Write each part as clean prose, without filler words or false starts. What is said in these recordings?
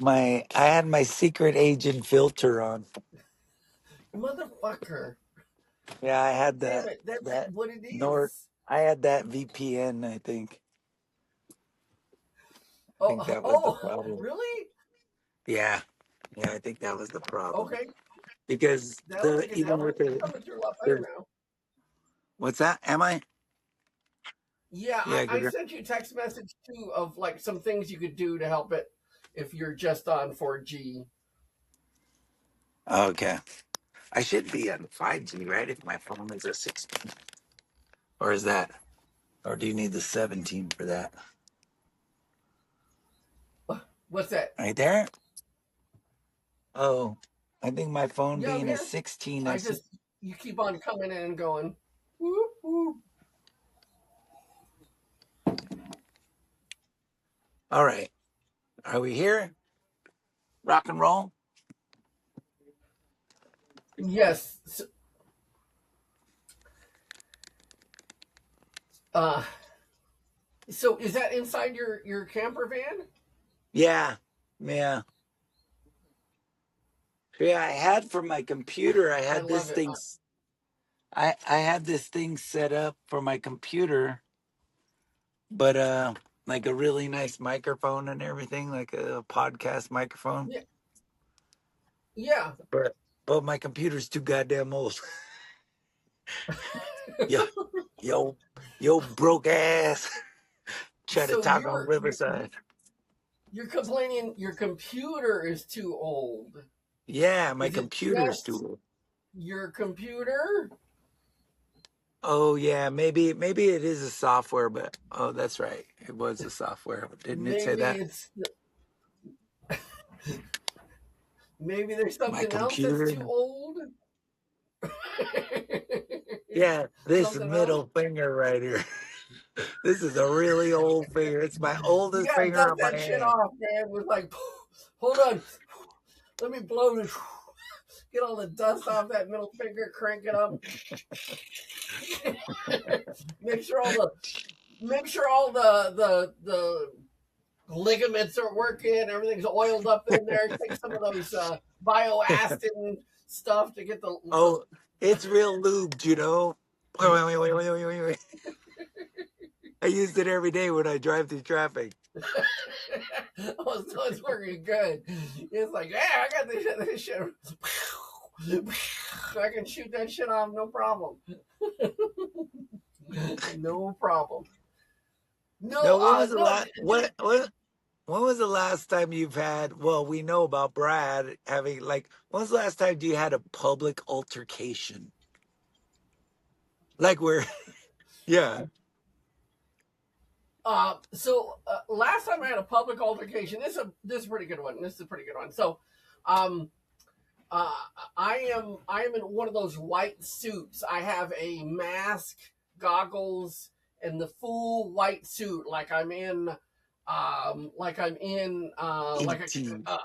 I had my secret agent filter on. Motherfucker. Yeah, I had Damn that it. That's that what it Nord. is. I had that VPN. I think. I think Oh, that was the oh, problem. really? Yeah, yeah, I think that was the problem Okay. because That'll the make it even help. with You're coming through a lot better the now. what's that? Am I? Yeah, Yeah, I good. sent you a text message too of like some things you could do to help it if you're just on 4G. Okay, I should be on 5G, right? If my phone is a 16, or is that, or do you need the 17 for that? What's that? Right there. Oh, I think my phone Yeah, I'm being a here. 16, I I should. just you keep on coming in and going. Whoop, whoop. All right, are we here? Rock and roll. Yes. So, uh, so is that inside your camper van? Yeah, yeah. Yeah, I had for my computer, I I had love this it. thing. I had this thing set up for my computer, but like a really nice microphone and everything, like a podcast microphone. Yeah, yeah. But my computer's too goddamn old. yo, yo, yo, broke ass. Try to So talk on Riverside. you're complaining your computer is too old. Yeah, my Is it computer's too just old. your computer? Oh yeah, maybe it is a software, but oh that's right. It was a software. Didn't it say Maybe that? it's maybe there's My something else that's computer. too old. Yeah, this Something else. middle finger right here. This is a really old finger. It's my You oldest gotta finger dust on my that shit hand. off, man. With like, hold on, let me blow this. Get all the dust off that middle finger. Crank it up. make sure all the make sure all the ligaments are working. Everything's oiled up in there. Take some of those bioastin stuff to get the. Oh, it's real lubed, you know. Wait, wait, wait, wait, wait, wait, wait, wait. I used it every day when I drive through traffic. Oh, so it's working good. It's like, yeah, I got this shit. I can shoot that shit off, no problem. No problem. No, No, when was the no. last what when was the last time you've had, well, we know about Brad having, like, when was the last time you had a public altercation? Like where yeah. Last time I had a public altercation. This is a pretty good one. This is a pretty good one. So, um, uh, I am in one of those white suits. I have a mask, goggles, and the full white suit, like I'm in ET.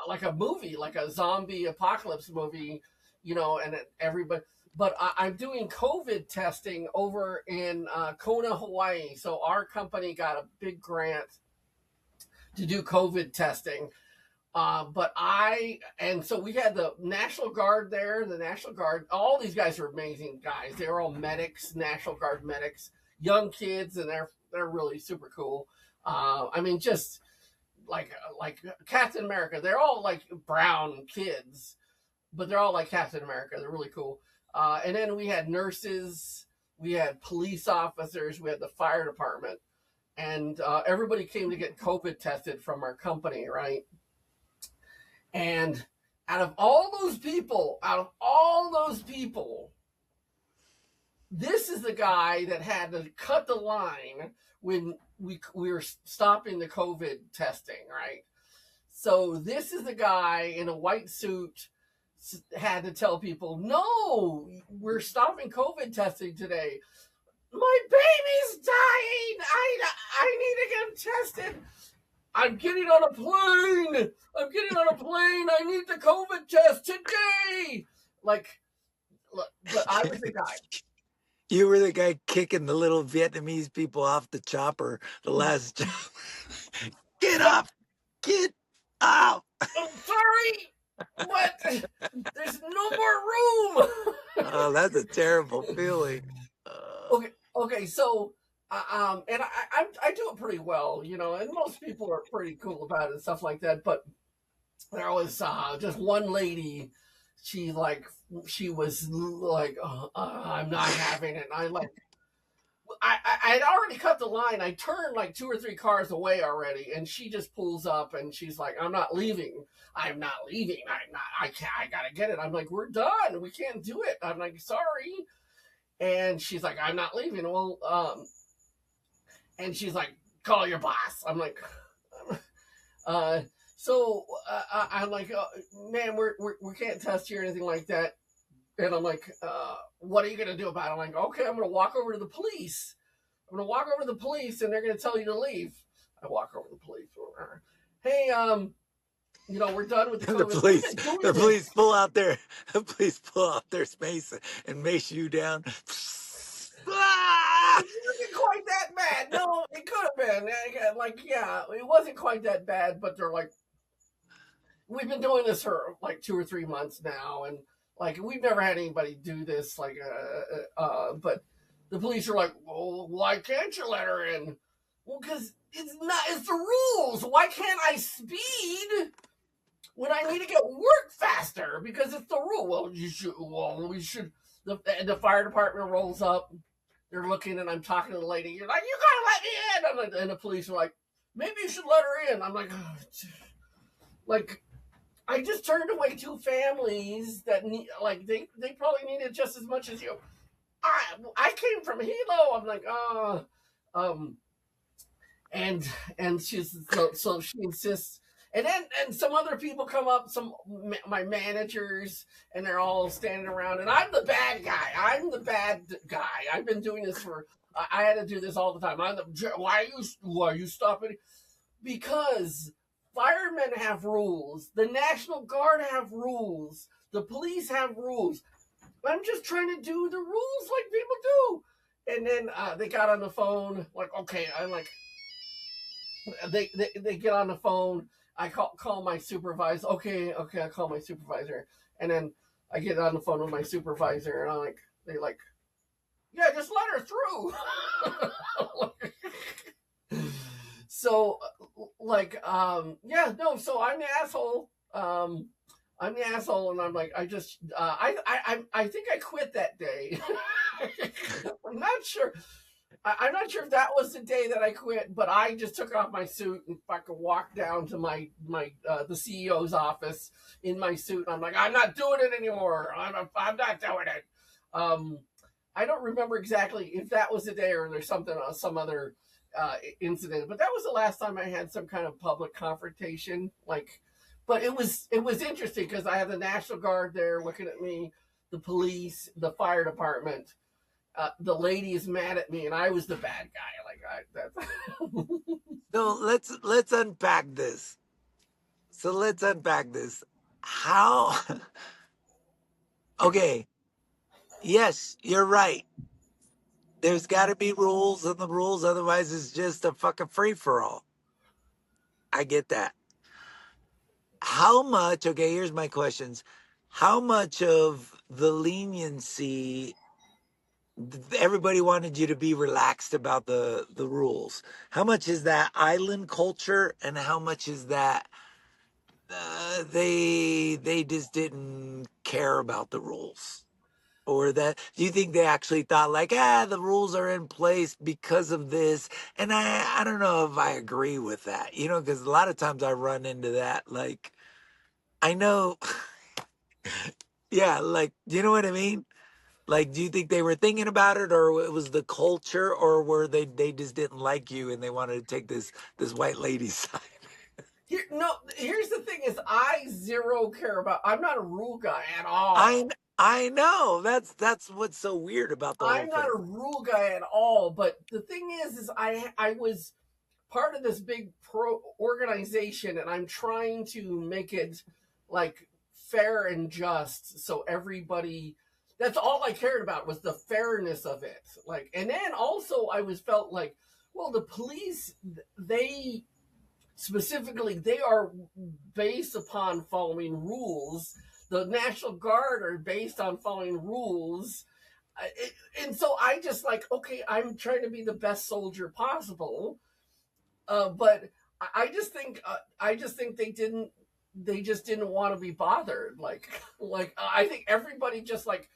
like a movie, like a zombie apocalypse movie, and everybody. But I'm doing COVID testing over in Kona, Hawaii. So our company got a big grant to do COVID testing. And so we had the National Guard there, the National Guard. All these guys are amazing guys. They're all medics, National Guard medics, young kids, and they're really super cool. I mean, just like Captain America. They're all like brown kids, but they're all like Captain America. They're really cool. And then we had nurses, we had police officers, we had the fire department, and everybody came to get COVID tested from our company, right? And out of all those people, this is the guy that had to cut the line when we were stopping the COVID testing, right? So this is the guy in a white suit had to tell people, no, we're stopping COVID testing today. My baby's dying. I need to get him tested. I'm getting on a plane. I'm getting on a plane. I need the COVID test today. Like, but I was the guy. You were the guy kicking the little Vietnamese people off the chopper, the last job. Get Yep. off! Get! Oh, I'm sorry, but there's no more room. oh, that's a terrible feeling. Okay. So, and I do it pretty well, and most people are pretty cool about it and stuff like that. But there was just one lady. She was like, I'm not having it. And I had already cut the line. I turned like 2 or 3 cars away already, and she just pulls up and she's like, I'm not leaving. I'm not leaving. I can't. I gotta get it. I'm like, we're done. We can't do it. I'm like, sorry. And she's like, I'm not leaving. Well, and she's like, call your boss. I'm like, uh, I'm like, man, we can't test you or anything like that. And I'm like, what are you gonna do about it? I'm like, okay, I'm gonna walk over to the police. I'm gonna walk over to the police, and they're gonna tell you to leave. I walk over to the police. Hey, we're done with the The COVID. We've police, been doing the this. police pull out their, the police pull out their space and mace you down. Ah! It wasn't quite that bad. No, it could have been. Yeah, it wasn't quite that bad. But they're like, we've been doing this for like 2 or 3 months now, and like we've never had anybody do this. But the police are like, well, why can't you let her in? Well, because it's the rules. Why can't I speed when I need to get work faster? Because it's the rule. Well, we should. The fire department rolls up. They're looking, and I'm talking to the lady. You're like, you gotta let me in. And the police are like, maybe you should let her in. I'm like, like I just turned away 2 families that need, like, they probably needed just as much as you. I came from Hilo. I'm like, um, and she's so she insists, and then some other people come up, my managers, and they're all standing around, and I'm the bad guy. I've been doing this for. I had to do this all the time. Why are you stopping? Because firemen have rules. The National Guard have rules. The police have rules. I'm just trying to do the rules like people do. And then they got on the phone. Like, okay, I'm like, they get on the phone. I call my supervisor. Okay, I call my supervisor, and then I get on the phone with my supervisor, and they like, yeah, just let her through. So, yeah, no. So I'm the asshole. I'm the asshole, and I'm like, I think I quit that day. I'm not sure. I'm not sure if that was the day that I quit, but I just took off my suit and fucking walked down to the CEO's office in my suit. And I'm like, I'm not doing it anymore. I'm not doing it. I don't remember exactly if that was the day or there's some other incident, but that was the last time I had some kind of public confrontation. But it was interesting because I had the National Guard there looking at me, the police, the fire department. The lady is mad at me, and I was the bad guy. So let's unpack this. How? Okay. Yes, you're right. There's got to be rules and the rules, otherwise it's just a fucking free for all. I get that. How much? Okay, here's my questions. How much of the leniency? Everybody wanted you to be relaxed about the rules. How much is that island culture, and how much is that they just didn't care about the rules? Or that, do you think they actually thought like, the rules are in place because of this? And I don't know if I agree with that, because a lot of times I run into that. Like, I know, yeah, like, do you know what I mean? Like, do you think they were thinking about it, or it was the culture, or were they just didn't like you and they wanted to take this white lady's side? Here's the thing: is I zero care about. I'm not a rule guy at all. I know that's what's so weird about the whole I'm not thing. a rule guy at all. But the thing is I was part of this big pro organization, and I'm trying to make it like fair and just, so everybody. That's all I cared about was the fairness of it. And then also I felt like, well, the police, they specifically, they are based upon following rules. The National Guard are based on following rules. And so I just like, okay, I'm trying to be the best soldier possible. But I just think they just didn't want to be bothered. Like I think everybody just like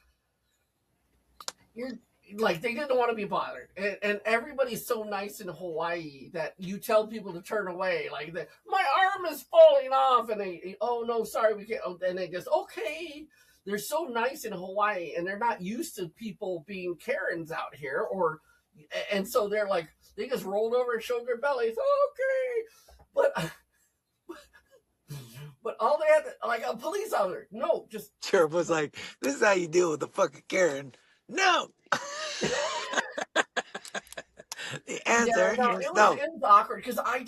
you're like they didn't want to be bothered, and everybody's so nice in Hawaii that you tell people to turn away. Like my arm is falling off, and they oh no, sorry, we can't. And they just okay. They're so nice in Hawaii, and they're not used to people being Karens out here, or and so they're like they just rolled over and showed their bellies. Okay, but all they had to, like a police officer, no, just Sheriff was like, "This is how you deal with a fucking Karen." No. The yeah, answer no, is no. it was awkward because I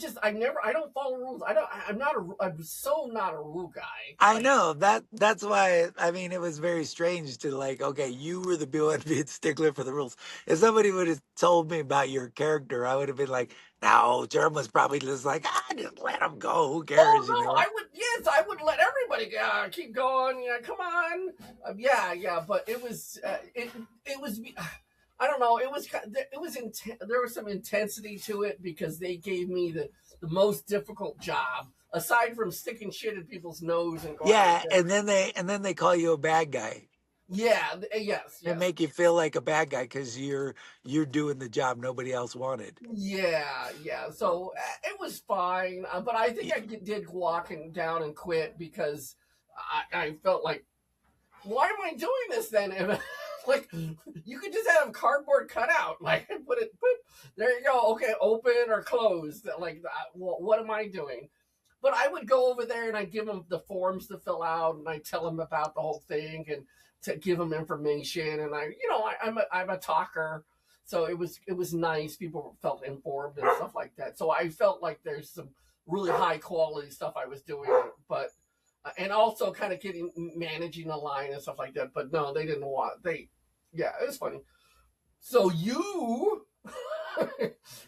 don't follow rules. I'm so not a rule guy. I Like know that's why I mean it was very strange to like, okay, you were the one being stickler for the rules. If somebody would have told me about your character, I would have been like, no, Jerm was probably just like, just let him go. Who oh cares, you no, know? I would let everybody keep going. Yeah, come on. Yeah, but it was I don't know. It was there was some intensity to it because they gave me the most difficult job aside from sticking shit in people's nose and going like Yeah, this. and then they call you a bad guy. Yeah, They yes. make you feel like a bad guy because you're doing the job nobody else wanted. Yeah. So it was fine, but I think I did walking down and quit because I felt like, why am I doing this then? Like you could just have cardboard cutout, like put it, boop, there you go. Okay, open or closed. Like, well, what am I doing? But I would go over there and I'd give them the forms to fill out, and I tell them about the whole thing and to give them information. And I'm a talker, so it was nice. People felt informed and stuff like that. So I felt like there's some really high quality stuff I was doing, but and also kind of getting managing the line and stuff like that. But no, they didn't want they. Yeah, it was funny. So you,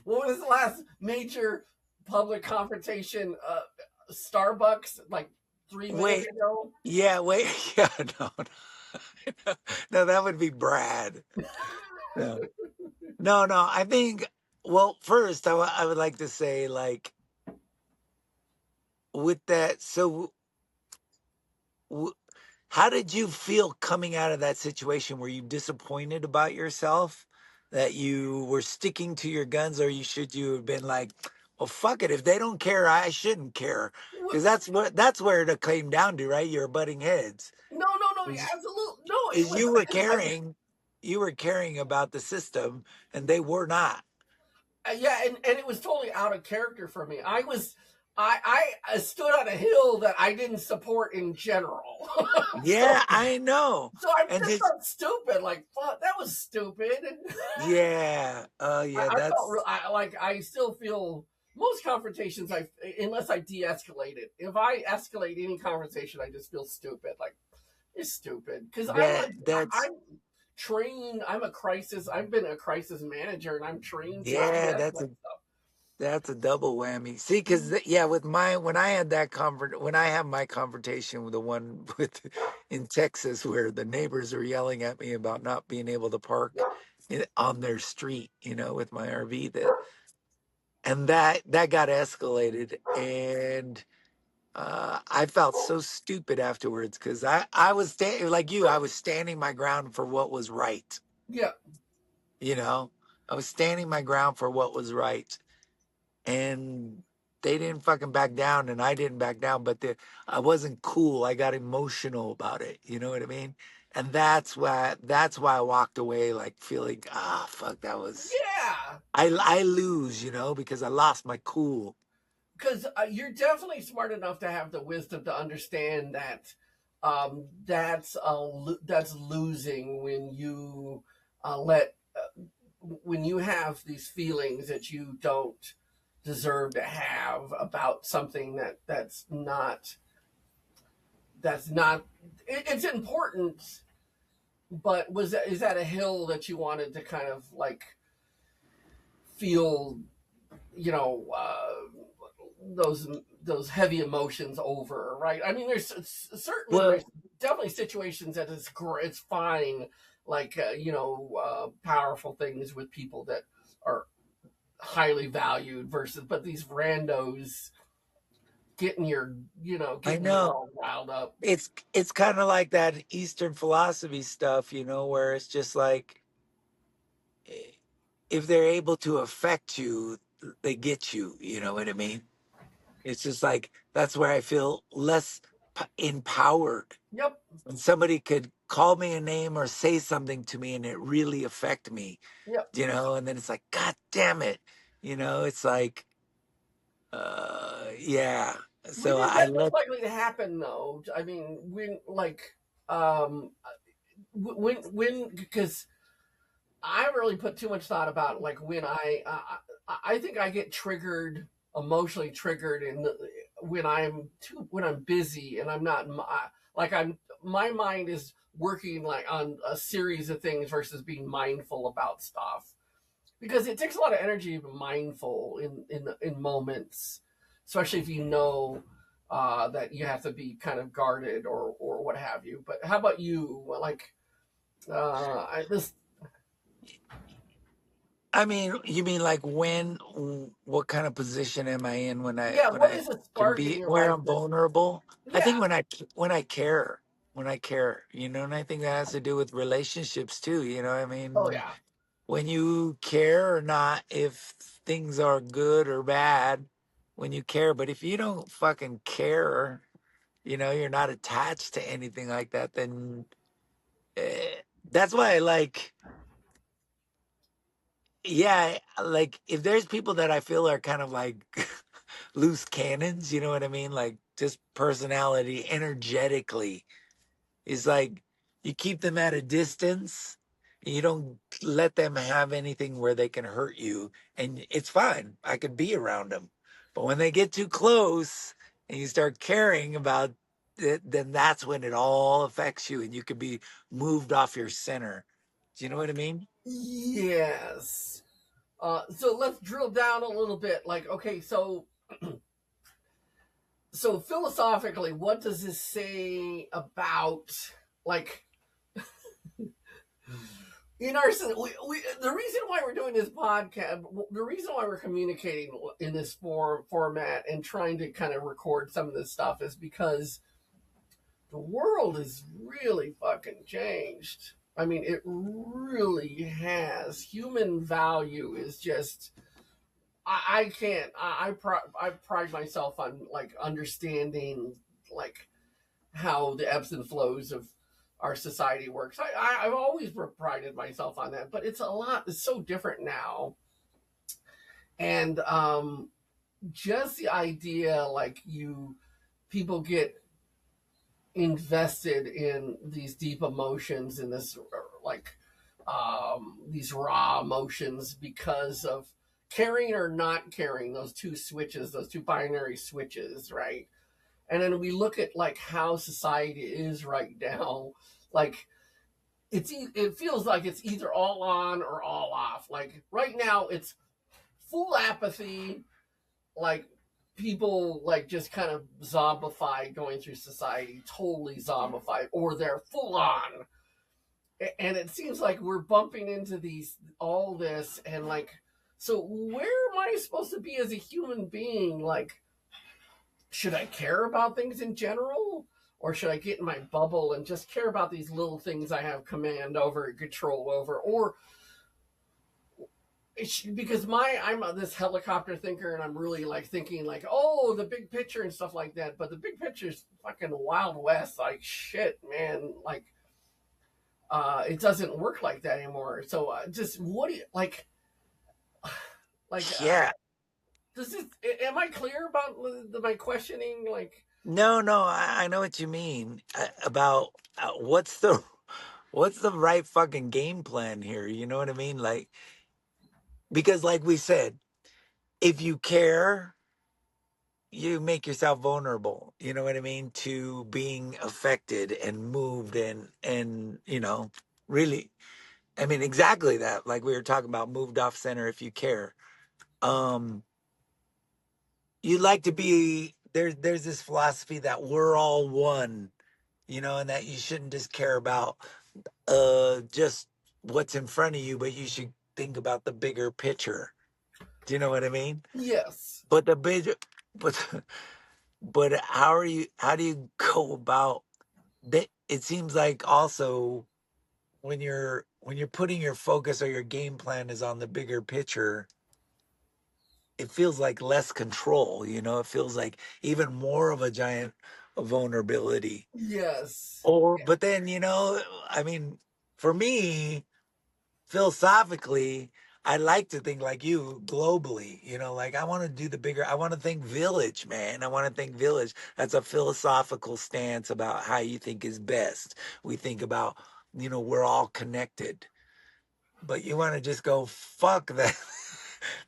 what was the last major public confrontation? Starbucks like 3 minutes Wait, ago. yeah, wait, yeah, no, no, no, that would be Brad. No, no. I think. Well, first, I would like to say, like, with that. So, w- how did you feel coming out of that situation? Were you disappointed about yourself that you were sticking to your guns, or should you have been like, well, fuck it. If they don't care, I shouldn't care, because that's where it came down to, right? You're butting heads. No, Is absolutely no. It is was you were caring about the system, and they were not. yeah, and it was totally out of character for me. I stood on a hill that I didn't support in general. Yeah, I know. So I And just just felt stupid. Like fuck, that was stupid. yeah, yeah, I felt that's I still feel most confrontations unless I de-escalate it. If I escalate any conversation, I just feel stupid. Like it's stupid because that's I'm trained. I've been a crisis manager, and I'm trained to yeah, that's de-escalate a stuff. that's a double whammy. See, because yeah, with my when I had that when I had my confrontation with the one with in Texas where the neighbors were yelling at me about not being able to park on their street, with my RV, and that got escalated, and I felt so stupid afterwards because I was like you, I was standing my ground for what was right. Yeah, You know, I was standing my ground for what was right, and they didn't fucking back down, and I didn't back down. But I wasn't cool. I got emotional about it. You know what I mean? And that's why I walked away like feeling fuck, that was yeah. I lose, because I lost my cool. Because you're definitely smart enough to have the wisdom to understand that that's losing when you let when you have these feelings that you don't deserve to have about something that's not it's important, but is that a hill that you wanted to kind of like feel, you know, those those heavy emotions over, right? I mean, certainly Well, there's definitely situations that it's fine, like powerful things with people that are highly valued versus, but these randos I getting you know all riled up. it's kind of like that Eastern philosophy stuff, where it's just like eh, if they're able to affect you, they get you. You know what I mean? It's just like that's where I feel less empowered Yep, when somebody could call me a name or say something to me and it really affect me, yep. and then it's like, God damn it. It's like, yeah. When So is I that most let, likely to happen, though? I mean, um, when because I haven't really put too much thought about like when I think I get triggered, emotionally triggered when I'm busy and I'm not like I'm my mind is working like on a series of things versus being mindful about stuff, because it takes a lot of energy to be mindful in moments, especially if you know that you have to be kind of guarded or what have you. But how about you? Like this I mean, you mean like what kind of position am I in Yeah, when what I is a can spark in be your where life I'm that vulnerable? I yeah. think when I care, and I think that has to do with relationships too. I mean, Oh when yeah. when you care or not, if things are good or bad, when you care. But if you don't fucking care, you're not attached to anything like that, then that's why I like, yeah, like if there's people that I feel are kind of like loose cannons, you know what I mean? Like just personality, energetically, is like you keep them at a distance. You don't let them have anything where they can hurt you, and it's fine. I could be around them. But when they get too close and you start caring about it, then that's when it all affects you and you could be moved off your center. Do you know what I mean? Yes. So let's drill down a little bit. Like, okay, so philosophically, what does this say about like in our the reason why we're doing this podcast, the reason why we're communicating in this format and trying to kind of record some of this stuff is because the world has really fucking changed. I mean, it really has. Human value is just. I can't. I pride myself on like understanding like how the ebbs and flows of our society works. I've always prided myself on that, but it's a lot. It's so different now, and just the idea like you people get invested in these deep emotions in this like these raw emotions because of caring or not caring, those two switches, those two binary switches, right? And then we look at like how society is right now, like it feels like it's either all on or all off. Like right now it's full apathy, like people like just kind of zombified going through society, totally zombified, or they're full on. And it seems like we're bumping into these all this and like, so where am I supposed to be as a human being? Like, should I care about things in general? Or should I get in my bubble and just care about these little things I have command over and control over? Or because I'm this helicopter thinker and I'm really like thinking like, oh, the big picture and stuff like that. But the big picture is fucking Wild West. Like shit, man. Like it doesn't work like that anymore. So just what do you like? Like Yeah. does this? Am I clear about my questioning? Like No, no, I know what you mean about what's the right fucking game plan here. You know what I mean? Like, because like we said, if you care, you make yourself vulnerable. You know what I mean? To being affected and moved and really, I mean, exactly that. Like we were talking about moved off center if you care. Um you like to be there's this philosophy that we're all one, and that you shouldn't just care about just what's in front of you, but you should think about the bigger picture. Do you know what I mean? Yes. But the big but but how do you go about that? It seems like also when you're putting your focus or your game plan is on the bigger picture, it feels like less control, it feels like even more of a giant vulnerability. Yes. Or but then, I mean, for me, philosophically, I like to think like you globally, like I want to do the bigger, I want to think village, man. I want to think village. That's a philosophical stance about how you think is best. We think about, we're all connected, but you want to just go, fuck that,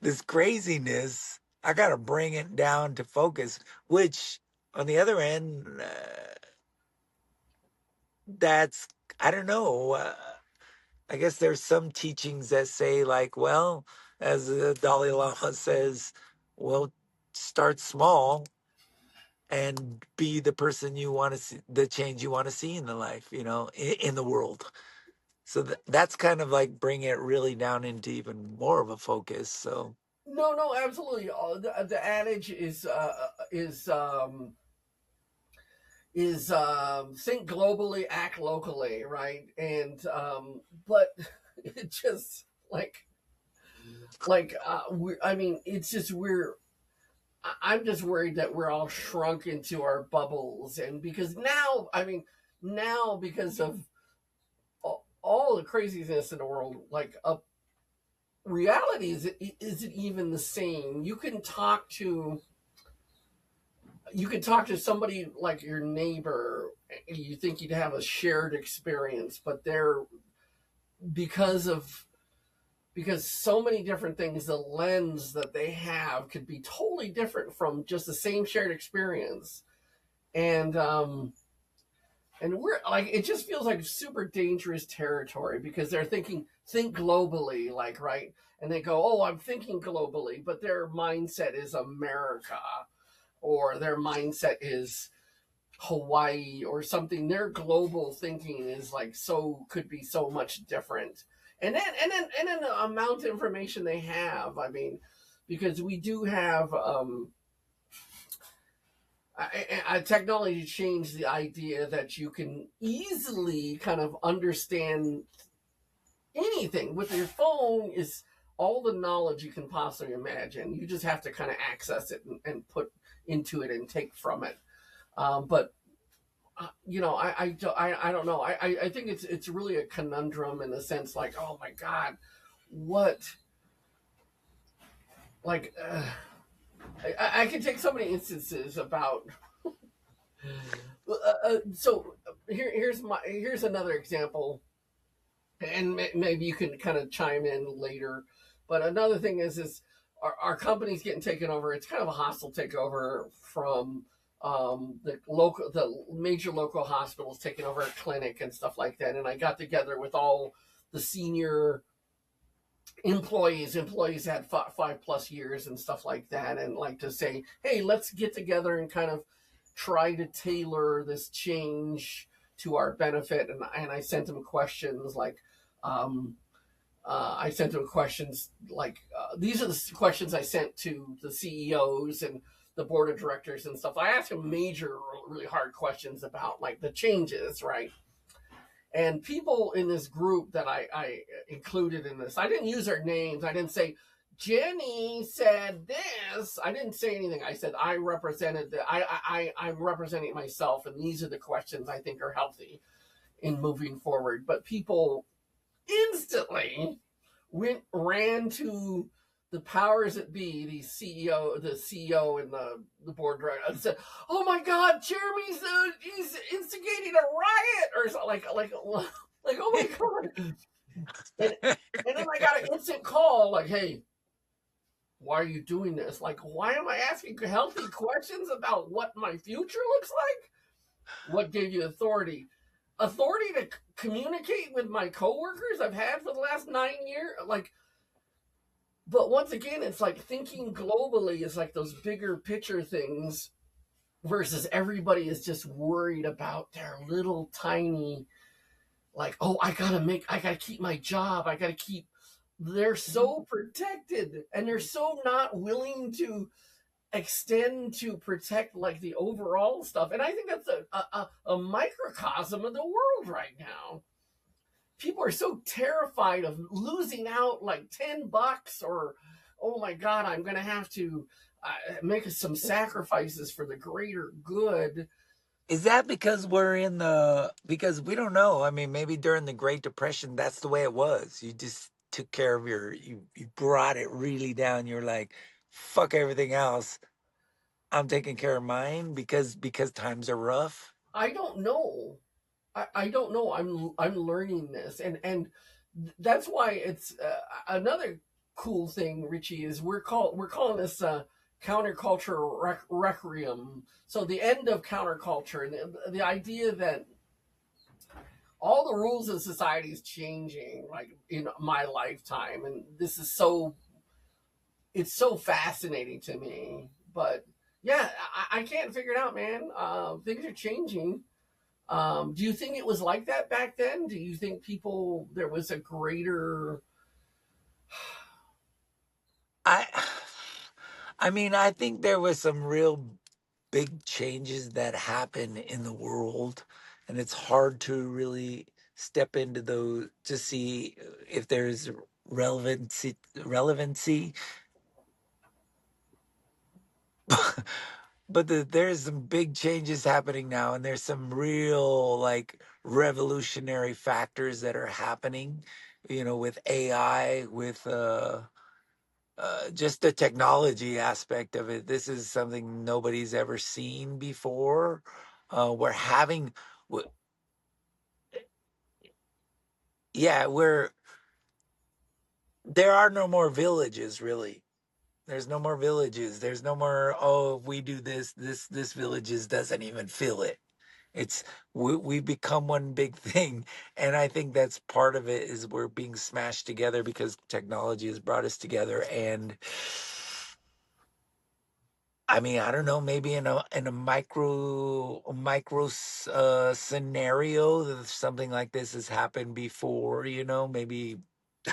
this craziness. I got to bring it down to focus, which on the other end, that's, I don't know. I guess there's some teachings that say, like, well, as the Dalai Lama says, well, start small and be the person you want to see, the change you want to see in the life, in the world. So that's kind of like bring it really down into even more of a focus. So, No, no, absolutely. The adage is think globally, act locally, right? And but it just I mean, it's just I'm just worried that we're all shrunk into our bubbles, and because now, I mean, now because of all the craziness in the world, reality isn't even the same. You can talk to somebody like your neighbor. You think you'd have a shared experience, but they're because of because so many different things, the lens that they have could be totally different from just the same shared experience. And we're like, it just feels like super dangerous territory because they're think globally, like, right, and they go, oh, I'm thinking globally, but their mindset is America, or their mindset is Hawaii or something. Their global thinking is like, so could be so much different. And then the amount of information they have, I mean, because we do have technology changed the idea that you can easily kind of understand anything with your phone. Is all the knowledge you can possibly imagine. You just have to kind of access it and put into it and take from it. But I don't know. I think it's really a conundrum in the sense, like, oh my god, what, like, I can take so many instances about. So here's another example, and maybe you can kind of chime in later. But another thing is our company's getting taken over. It's kind of a hostile takeover from the major local hospitals taking over a clinic and stuff like that. And I got together with all the senior employees had 5+ years and stuff like that, and like to say, hey, let's get together and kind of try to tailor this change to our benefit. And I sent them questions like, um, these are the questions I sent to the CEOs and the board of directors and stuff. I asked them major, really hard questions about like the changes, right? And people in this group that I included in this, I didn't use their names. I didn't say Jenny said this. I didn't say anything. I said I represented I'm representing myself, and these are the questions I think are healthy in moving forward. But people instantly ran to the powers that be, the CEO and the board director, and said, "Oh my God, Jeremy's he's instigating a riot," or something, like oh my God. And then I got an instant call like, "Hey, why are you doing this? Like, why am I asking healthy questions about what my future looks like? What gave you authority? Authority to communicate with my coworkers I've had for the last 9 years? Like, But once again, it's like thinking globally is like those bigger picture things versus everybody is just worried about their little tiny, like, oh, I gotta keep my job. I gotta keep, they're so protected and they're so not willing to extend to protect like the overall stuff. And I think that's a microcosm of the world right now. People are so terrified of losing out like $10 or, oh my God, I'm going to have to make some sacrifices for the greater good. Is that because we're in the, because we don't know. I mean, maybe during the Great Depression, that's the way it was. You just took care of you brought it really down. You're like, fuck everything else. I'm taking care of mine because times are rough. I don't know. I don't know. I'm learning this, and that's why it's another cool thing, Richie. Is we're calling this counterculture requiem. So the end of counterculture, and the idea that all the rules of society is changing, like in my lifetime, and this is so, it's so fascinating to me. But yeah, I can't figure it out, man. Things are changing. Do you think it was like that back then? Do you think people, there was a greater, I I mean, I think there was some real big changes that happen in the world, and it's hard to really step into those to see if there's relevancy. But there's some big changes happening now, and there's some real like revolutionary factors that are happening, with AI, with just the technology aspect of it. This is something nobody's ever seen before. We're having, w- yeah, there are no more villages really. There's no more villages. There's no more, oh, if we do this villages doesn't even feel it. It's we become one big thing, and I think that's part of it is we're being smashed together because technology has brought us together. And I mean, I don't know, maybe in a scenario, that something like this has happened before. Maybe,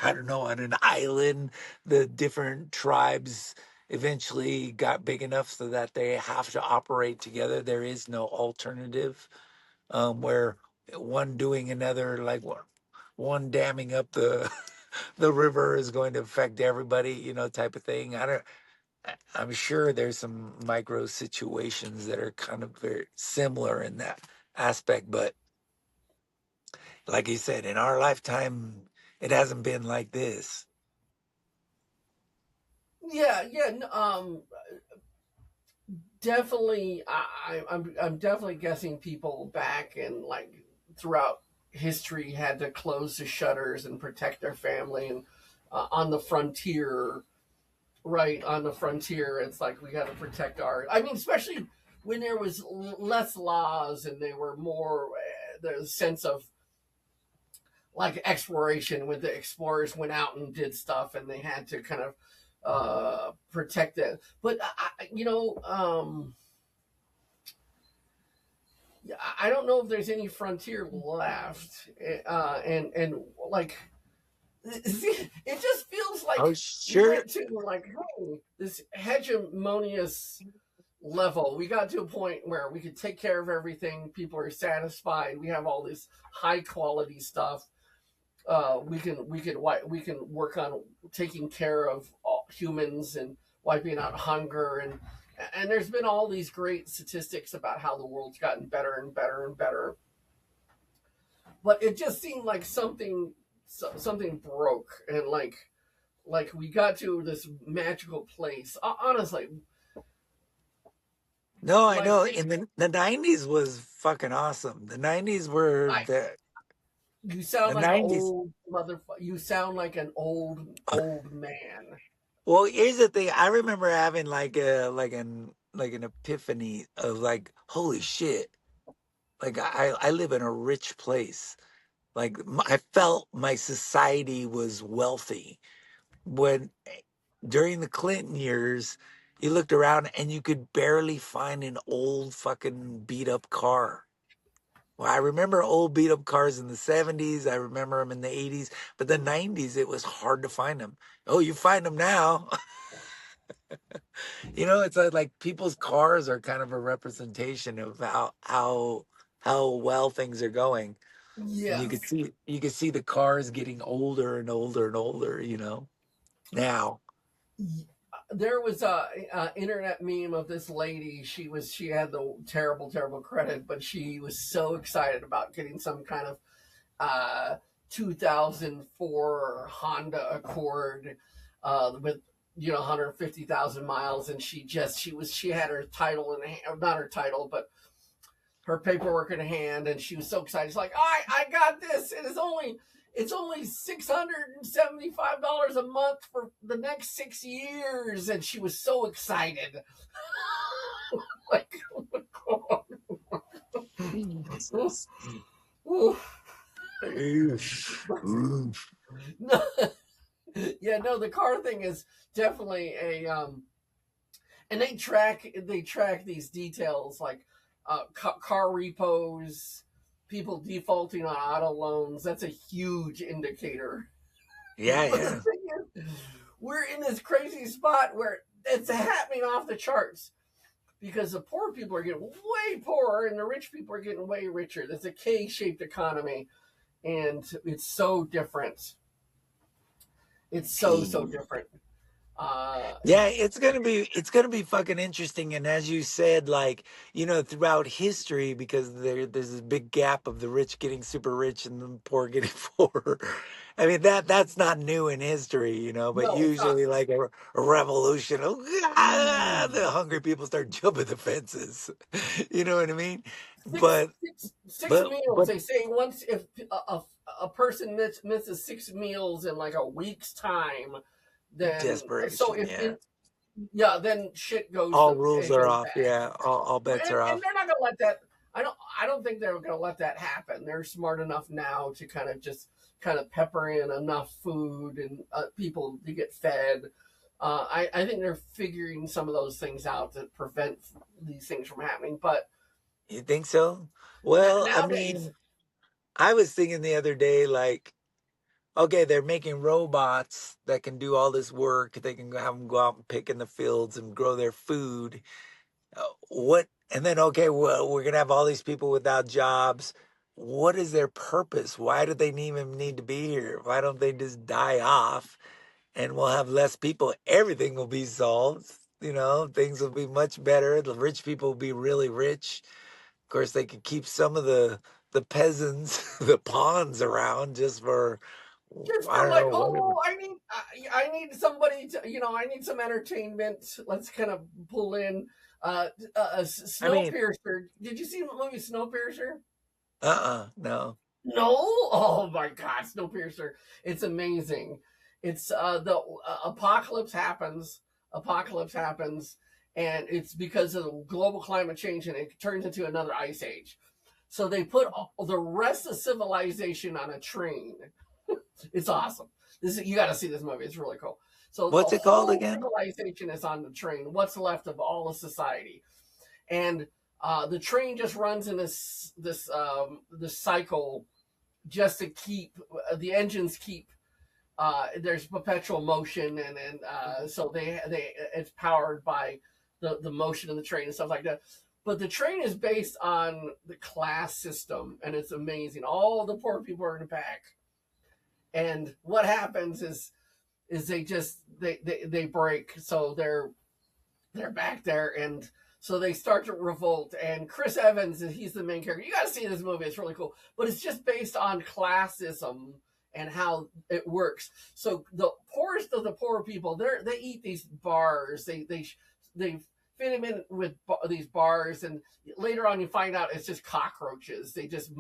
I don't know, on an island, the different tribes eventually got big enough so that they have to operate together. There is no alternative, where one doing another, like one damming up the the river is going to affect everybody, type of thing. I'm sure there's some micro situations that are kind of very similar in that aspect, but like you said, in our lifetime, it hasn't been like this. yeah, yeah, definitely. I'm definitely guessing people back and like throughout history had to close the shutters and protect their family and on the frontier, right on the frontier. It's like we got to protect our. I mean, especially when there was less laws and they were more the sense of like exploration when the explorers went out and did stuff and they had to kind of protect it. But I don't know if there's any frontier left, and like it just feels Oh, like we sure. went to like, hey, this hegemonious level. We got to a point where we could take care of everything. People are satisfied. We have all this high quality stuff. We can work on taking care of all humans and wiping out hunger, and there's been all these great statistics about how the world's gotten better and better and better. But it just seemed like something broke, and like we got to this magical place. Honestly, No, I like know. In the 90s was fucking awesome. The 90s were I, you sound the like an 90s. old motherfucker. You sound like an old man. Well, here's the thing. I remember having like an epiphany of like, holy shit. Like I live in a rich place. Like I felt my society was wealthy when during the Clinton years, you looked around and you could barely find an old fucking beat up car. Well, I remember old beat up cars in the 70s. I remember them in the 80s, but the 90s, it was hard to find them. Oh, you find them now. It's like people's cars are kind of a representation of how well things are going. And Yes. you could see the cars getting older and older and older, now. There was a internet meme of this lady. She had the terrible credit, but she was so excited about getting some kind of uh 2004 Honda Accord with 150,000 miles, and she had her title in hand, not her title, but her paperwork in hand, and she was so excited. She's like, I got this. It's only $675 a month for the next 6 years, and she was so excited. Like, oh my god. Jesus. Ooh. Oof. Oof. No, yeah, no, the car thing is definitely and they track these details like car repos, people defaulting on auto loans. That's a huge indicator. Yeah, But the yeah. thing is, we're in this crazy spot where it's happening off the charts because the poor people are getting way poorer and the rich people are getting way richer. There's a K-shaped economy, and it's so different. It's so different. Yeah, it's gonna be fucking interesting. And as you said, like, throughout history, because there's this big gap of the rich getting super rich and the poor getting poorer. I mean, that's not new in history, but no, it's not. usually like a revolution, the hungry people start jumping the fences. You know what I mean? Six, But six, six but meals. but They say once if a person misses 6 meals in like a week's time, then so desperation, if yeah. in yeah, then shit goes All rules it are goes off, bad. yeah. All bets are And off. they're not gonna let that. I don't think they're gonna let that happen. They're smart enough now to kind of pepper in enough food and people to get fed. I think they're figuring some of those things out to prevent these things from happening. But You think so? Well, I nowadays, mean, I was thinking the other day, like, okay, they're making robots that can do all this work. They can have them go out and pick in the fields and grow their food. What? And then, okay, well, we're gonna have all these people without jobs. What is their purpose? Why do they even need to be here? Why don't they just die off and we'll have less people? Everything will be solved. Things will be much better. The rich people will be really rich. Of course, they could keep some of the peasants, the pawns around just for, just I for don't like, know, whatever. oh, I need somebody to, I need some entertainment. Let's kind of pull in I mean, Snowpiercer. Did you see the movie Snowpiercer? no. No. Oh my God, Snowpiercer! It's amazing. It's the apocalypse happens. Apocalypse happens, and it's because of global climate change, and it turns into another ice age. So they put the rest of civilization on a train. It's awesome. You got to see this movie. It's really cool. So the What's it called whole again? civilization is on the train. What's left of all of society, and the train just runs in this cycle just to keep the engines keep. There's perpetual motion, and so they it's powered by the motion of the train and stuff like that. But the train is based on the class system, and it's amazing. All the poor people are in the back, and what happens is they break, so they're back there, and so they start to revolt. And Chris Evans, he's the main character. You got to see this movie; it's really cool. But it's just based on classism and how it works. So the poorest of the poor people, they eat these bars. They fit them in with these bars, and later on you find out it's just cockroaches. They just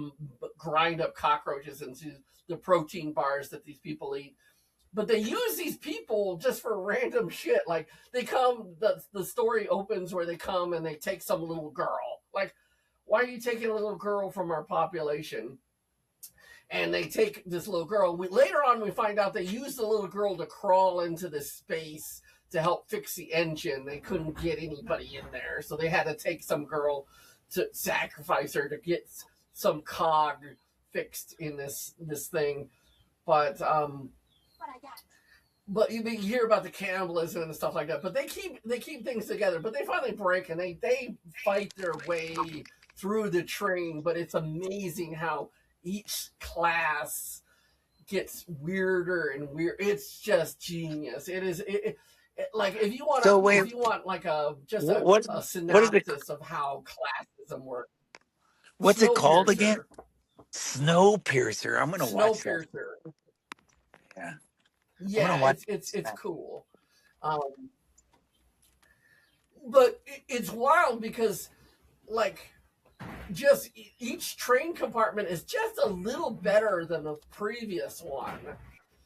grind up cockroaches into the protein bars that these people eat, but they use these people just for random shit. Like they come, the story opens where they come and they take some little girl. Like, why are you taking a little girl from our population? And they take this little girl. Later on, we find out they use the little girl to crawl into this space to help fix the engine. They couldn't get anybody in there, so they had to take some girl to sacrifice her to get some cog fixed in this thing. But but you hear about the cannibalism and stuff like that. But they keep things together. But they finally break and they fight their way through the train. But it's amazing how each class gets weirder and weird. It's just genius. It is like So wait, if you want like what a what is it? synopsis of how classism works. What's it called again? Snowpiercer. Snowpiercer. I'm gonna watch that. Snowpiercer. Yeah, I'm gonna Yeah, watch. it's That. cool. Um, but it's wild because like just each train compartment is just a little better than the previous one.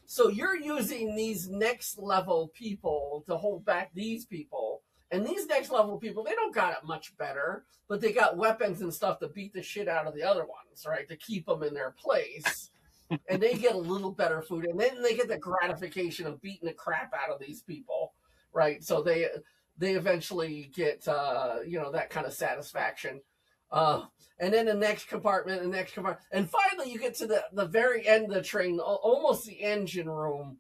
So you're using these next level people to hold back these people. And these next level people, they don't got it much better, but they got weapons and stuff to beat the shit out of the other ones, right? To keep them in their place. And they get a little better food. And then they get the gratification of beating the crap out of these people, right? So they eventually get, that kind of satisfaction. Uh, and then the next compartment, and finally you get to the very end of the train, almost the engine room.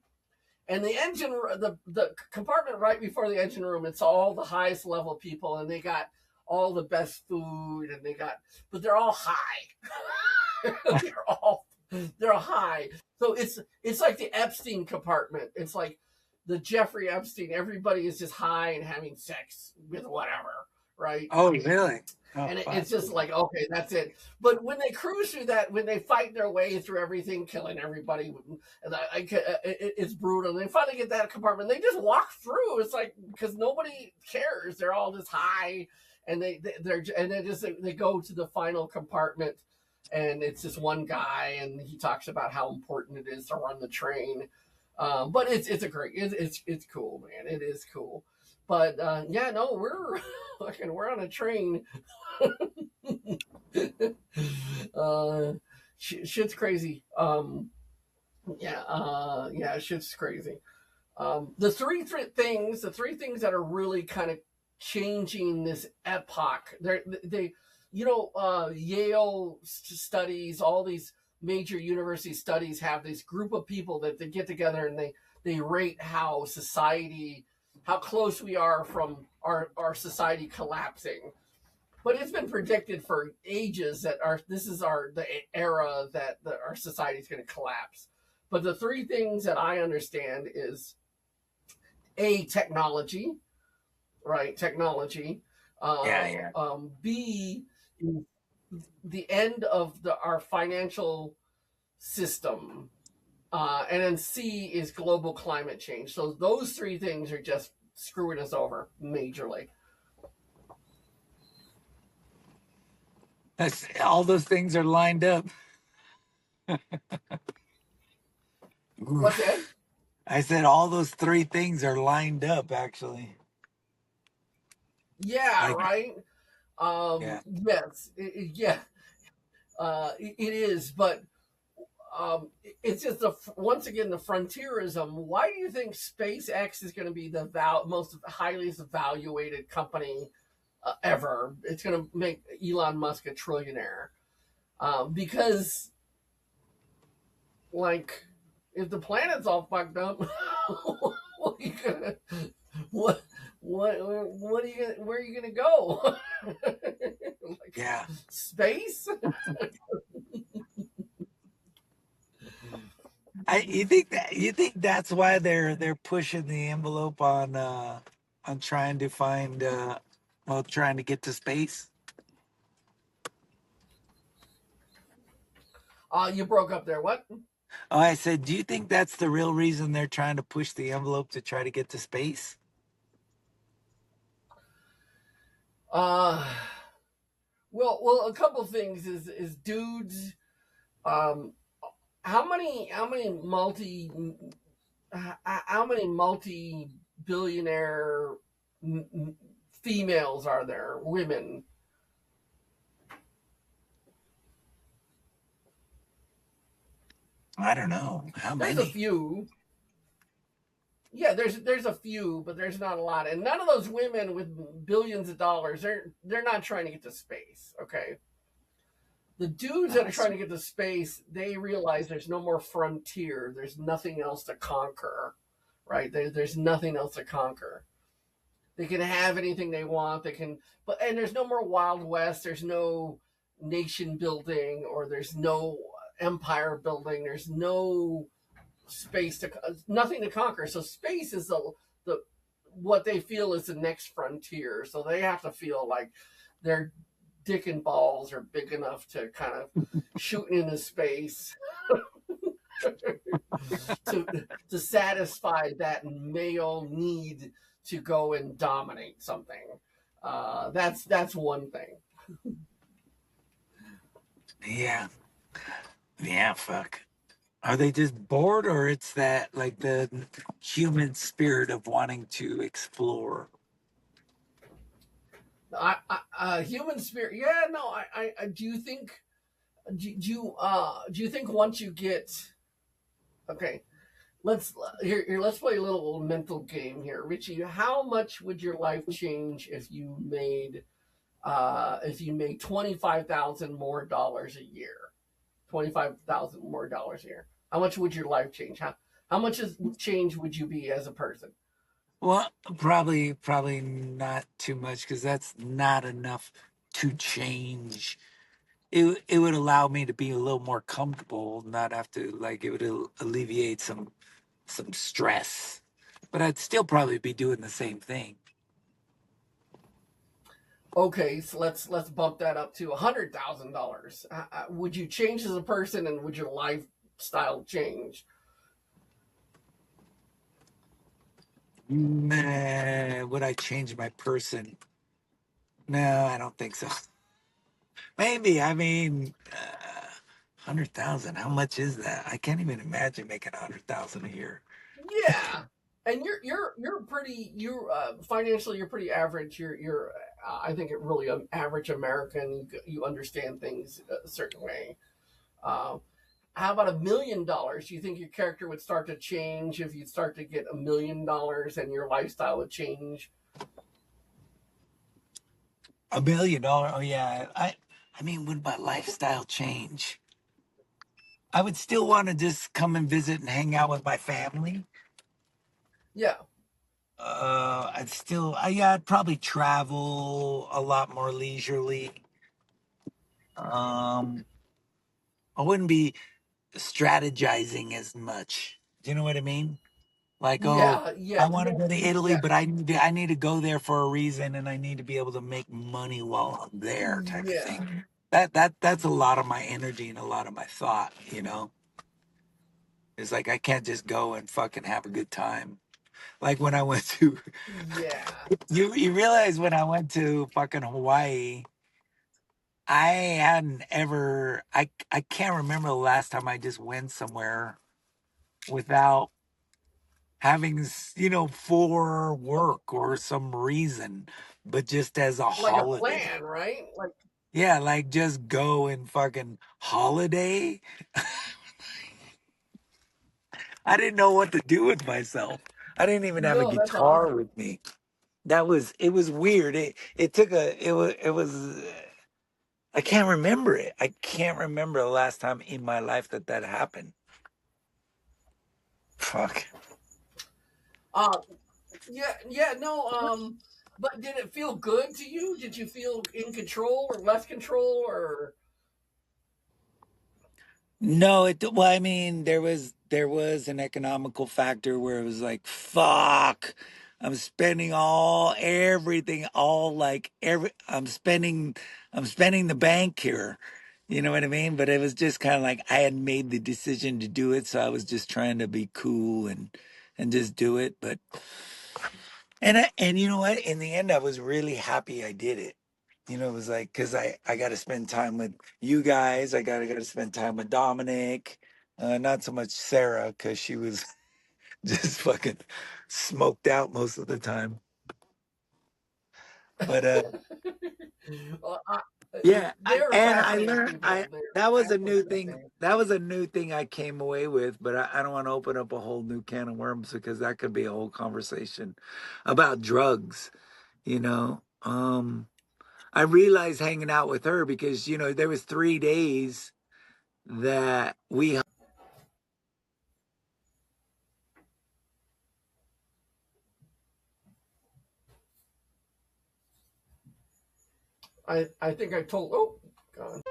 And the compartment right before the engine room, it's all the highest level people, and they got all the best food, but they're all high. they're high. So it's like the Epstein compartment. It's like the Jeffrey Epstein. Everybody is just high and having sex with whatever, right? Oh, really? Oh, And wow. it's just like, okay, that's it. But when they cruise through that, when they fight their way through everything, killing everybody, it's brutal. And they finally get that compartment. They just walk through. It's like because nobody cares. They're all just high, and they go to the final compartment, and it's just one guy, and he talks about how important it is to run the train. But it's a great, it's cool, man. It is cool. But yeah, no, we're on a train. uh, shit's crazy. Yeah, shit's crazy. The three things that are really kind of changing this epoch. They, Yale studies, all these major university studies have this group of people that they get together and they rate how close we are from our society collapsing. But it's been predicted for ages that the era that our society is going to collapse. But the three things that I understand is technology, right? Technology. Yeah, yeah. B, the end of our financial system. And then C is global climate change. So those three things are just screwing us over majorly. That's all those things are lined up. What's Oof. that? I said all those three things are lined up. Actually, Yeah, like right. yeah. Yes, yeah, it is. But it's just once again the frontierism. Why do you think SpaceX is going to be the most highly evaluated company ever? It's going to make Elon Musk a trillionaire because, like, if the planet's all fucked up, what are you gonna, what what are you gonna, where are you gonna go? Like Yeah. space? You think that's why they're pushing the envelope on trying to find trying to get to space? You broke up there. What? Oh, I said, do you think that's the real reason they're trying to push the envelope to try to get to space? Uh, well, a couple things is dudes. Um, how many multi billionaire females are there? Women. I don't know how There's a many. few. Yeah, there's a few, but there's not a lot, and none of those women with billions of dollars, they're not trying to get to space. Okay, the dudes that are trying to get to space, they realize there's no more frontier. There's nothing else to conquer, right? There's nothing else to conquer. They can have anything they want. They can, but and there's no more Wild West. There's no nation building, or there's no empire building. There's no space to nothing to conquer. So space is the what they feel is the next frontier. So they have to feel like their dick and balls are big enough to kind of shooting into space to satisfy that male need to go and dominate something. That's one thing. Yeah. Yeah, fuck. Are they just bored, or it's that like the human spirit of wanting to explore? Human spirit. Yeah, no. I do you think do you think once you get okay, let's let's play a little mental game here, Richie. How much would your life change if you made 25,000 more dollars a year? 25,000 more dollars a year. How much would your life change? How much change would you be as a person? Well, probably not too much because that's not enough to change. It would allow me to be a little more comfortable, not have to like it would alleviate some stress, but I'd still probably be doing the same thing. Okay, so let's bump that up to $100,000. Would you change as a person, and would your lifestyle change? Would I change my person? No, I don't think so. Maybe. I mean, 100,000. How much is that? I can't even imagine making 100,000 a year. Yeah, and you're pretty you're financially you're pretty average. You're I think it really average American. You understand things a certain way. Um, how about $1 million? Do you think your character would start to change if you start to get $1 million and your lifestyle would change? $1 million. Oh yeah. I mean, would my lifestyle change? I would still want to just come and visit and hang out with my family. Yeah, Yeah, I'd probably travel a lot more leisurely. Um, I wouldn't be strategizing as much. Do you know what I mean? Like, oh, yeah, yeah, I want to go to Italy, yeah, but I need to go there for a reason, and I need to be able to make money while I'm there, type of yeah. thing. That's a lot of my energy and a lot of my thought. It's like I can't just go and fucking have a good time. Like when I went to Yeah. you realize when I went to fucking Hawaii, I hadn't ever I can't remember the last time I just went somewhere without having for work or some reason, but just as a Like a holiday. plan, right? Like, Yeah, like just go and fucking holiday. I didn't know what to do with myself. I didn't even have a no, that's guitar awesome. with me. It was weird. It took a it was I can't remember it. I can't remember the last time in my life that happened. Fuck. Uh, yeah, yeah, no, but did it feel good to you? Did you feel in control or less control or No, well, I mean, there was an economical factor where it was like, fuck, I'm spending everything, all like I'm spending the bank here. You know what I mean? But it was just kind of like I had made the decision to do it, so I was just trying to be cool and just do it. But and you know what? In the end, I was really happy I did it. It was like because I got to spend time with you guys. I got to spend time with Dominic. Not so much Sarah because she was just fucking smoked out most of the time. But uh, Yeah, They're and I fascinating learned people. They're that was a new absolutely thing. fascinating. That was a new thing I came away with, but I don't want to open up a whole new can of worms because that could be a whole conversation about drugs, you know. I realized hanging out with her because, there was 3 days that we I think I told. Oh, God.